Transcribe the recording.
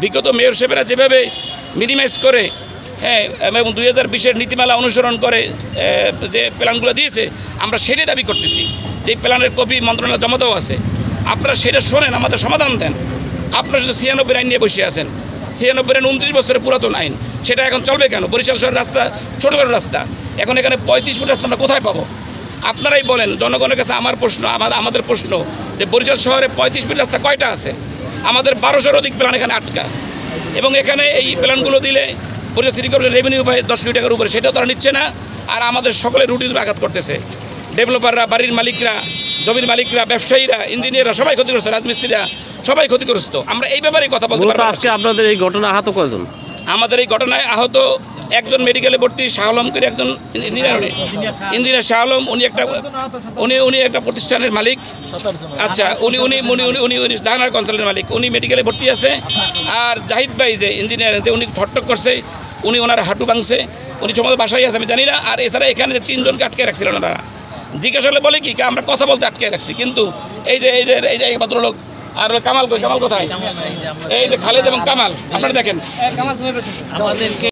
বিগত মেয়র সাহেবেরা যেভাবে মিনিমাইজ করে, হ্যাঁ, এবং 2020-এর নীতিমালা অনুসরণ করে যে প্ল্যানগুলো দিয়েছে, আমরা সেটাই দাবি করতেছি। যে প্ল্যানের কপি মন্ত্রণালয়ে জমা দেওয়া আছে, আপনারা সেটা শোনেন, আমাদের সমাধান দেন। আপনারা শুধু 96 আইন নিয়ে বসে আছেন। 96 আইন 29 বছরের পুরাতন আইন, সেটা এখন চলবে কেন? বরিশাল শহরের রাস্তা ছোটো ছোটো রাস্তা, এখন এখানে 35 ফুট রাস্তা আমরা কোথায় পাবো? আপনারাই বলেন। জনগণের কাছে আমার প্রশ্ন, আমাদের প্রশ্ন যে বরিশাল শহরে 35 ফুট রাস্তা কয়টা আছে? আমাদের 1200-এর অধিক প্ল্যান এখানে আটকা, এবং এখানে এই প্ল্যানগুলো দিলে বরিশাল সিটি কর্পোরেশন রেভিনিউ পায় 10 কোটি টাকার উপরে, সেটাও তারা নিচ্ছে না। আর আমাদের সকলের রুটিতে আঘাত করতেছে। ডেভেলপাররা, বাড়ির মালিকরা, জমির মালিকরা, ব্যবসায়ীরা, ইঞ্জিনিয়াররা সবাই ক্ষতিগ্রস্ত, রাজমিস্ত্রিরা সবাই ক্ষতিগ্রস্ত। আমরা এই ব্যাপারেই কথা বলতে পারবো। আজকে আপনাদের এই ঘটনা আহত কয়জন? আমাদের এই ঘটনায় আহত একজন মেডিকেলে ভর্তি, শাহ আলম করে একজন ইঞ্জিনিয়ার শাহ আলম, উনি একটা প্রতিষ্ঠানের মালিক। আচ্ছা, উনি জাহানার কনসাল্টের মালিক, উনি মেডিকেলে ভর্তি আছে। আর জাহিদ ভাই যে ইঞ্জিনিয়ার, যে উনি ঠকঠক করছে, ওনার হাঁটু ভাঙছে, উনি সময় বাসায় আছে, আমি জানি না। আর এছাড়া এখানে যে 3 জনকে আটকে রাখছিলেন ওনারা, জিজ্ঞাসা হলে বলে কি আমরা কথা বলতে আটকে রাখছি, কিন্তু এই যে ভদ্রলোক আর কামাল কোথায়? এই যে খালেদ এবং কামাল, আপনারা দেখেন।